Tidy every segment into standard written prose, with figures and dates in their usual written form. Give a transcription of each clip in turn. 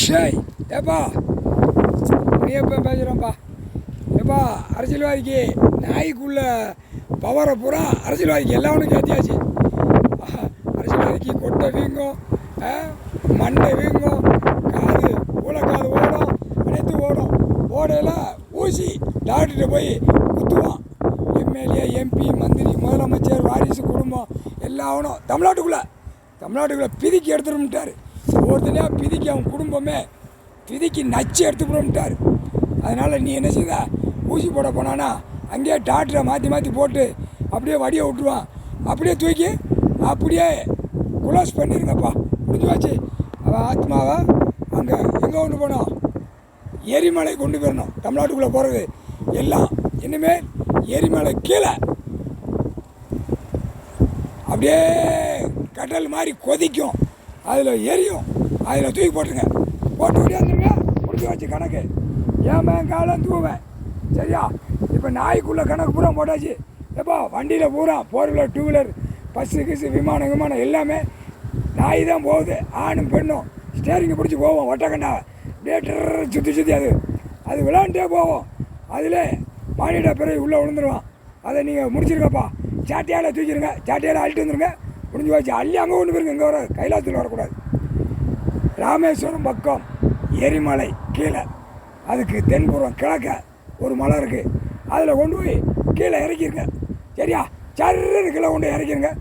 டேய் ஏப்பா நீ எப்போ பேசுகிறோம்ப்பா ஏப்பா அரசியல்வாதிக்கு நாய்க்குள்ள பவரை பூரா அரசியல்வாதிக்கு எல்லாவனும் ஏற்றியாச்சு. அரசியல்வாதிக்கு கொட்டை வீங்கும், மண்டை வீங்கும், காது ஊழக்காது ஓடும், அனைத்து ஓடும். ஓடையில் ஊசி டாக்டர்கிட்ட போய் குத்துவான். எம்எல்ஏ எம்பி மந்திரி முதலமைச்சர் வாரிசு குடும்பம் எல்லாவனும் தமிழ்நாட்டுக்குள்ளே பிதிக்கி எடுத்துருட்டார். ஒவ்வொருத்தனையாக பிதிக்கி அவன் குடும்பமே பிதிக்கி நச்சு எடுத்துக்கிட்டார். அதனால் நீ என்ன செய்த, ஊசி போட போனானா அங்கேயே டாக்டரை மாற்றி போட்டு அப்படியே வடியை விட்டுருவான். அப்படியே தூக்கி அப்படியே குளோஸ் பண்ணிடுங்கப்பா, முடிஞ்சு வச்சு. அவன் ஆத்மாவை அங்கே எங்கே கொண்டு போனோம், எரிமலை கொண்டு போயிடணும். தமிழ்நாட்டுக்குள்ளே போகிறது எல்லாம் இனிமேல் எரிமலை கீழே அப்படியே கடல் மாதிரி கொதிக்கும், அதில் எரியும், அதில் தூக்கி போட்டுருங்க, போட்டு ஓடியாந்துருங்க, முடிஞ்சு வச்சு கணக்கு. ஏன் காலம் தூவேன் சரியா. இப்போ நாய்க்குள்ளே கணக்கு பூரா போட்டாச்சு. எப்போ வண்டியில் பூரா 4 வீலர் 2 வீலர் பஸ்ஸு கிஸ்ஸு விமானம் எல்லாமே நாய் தான் போகுது. ஆணும் பெண்ணும் ஸ்டேரிங்கை பிடிச்சி போவோம். ஒட்டக்கண்டாவை அப்படியே சுற்றி அது விளாண்டே போவோம். அதில் மானிட பிறகு உள்ளே விழுந்துருவான். அதை நீங்கள் முடிச்சிருக்கப்பா, சாட்டையால் தூக்கிடுங்க, சாட்டையால் அள்ளிட்டு வந்துருங்க, முடிஞ்சு வச்சு. அள்ளி அங்கே கொண்டு போயிருங்க, இங்கே வர கைலாசத்தில் வரக்கூடாது. ராமேஸ்வரம் பக்கம் எரிமலை கீழே, அதுக்கு தென்புறம் கிழக்க ஒரு மலை இருக்குது, அதில் கொண்டு போய் கீழே இறக்கிருங்க சரியா. சர்ன்னு கீழே கொண்டு இறக்கிருங்க.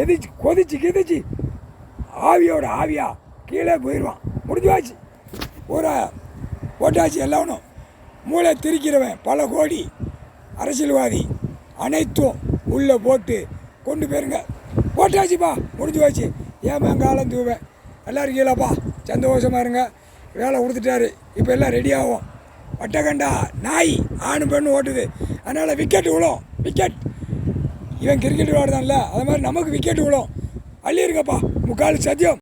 எதிச்சு கொதிச்சு ஆவியோட ஆவியா கீழே போயிடுவான். முடிஞ்சு வாச்சு, ஒரு போட்டாச்சு. எல்லாவனும் மூளை திரிக்கிறவன் பல கோடி அரசியல்வாதி அனைத்தும் உள்ளே போட்டு கொண்டு போயிருங்க. போட்டாச்சுப்பா, முடிஞ்சு வாச்சு. ஏன் காலம் தூவேன். எல்லோரும் கீழப்பா சந்தோஷமாக இருங்க. வேலை கொடுத்துட்டாரு, இப்போ எல்லாம் ரெடி ஆகும். வட்டக்கண்டா நாய் ஆணு பெண்ணு ஓட்டுது, அதனால் விக்கெட்டு விழும். விக்கெட் இவன் கிரிக்கெட் விளையாடுதான்ல, அது மாதிரி நமக்கு விக்கெட்டு விழும். அள்ளி இருக்கப்பா, முக்கால் சத்தியம்.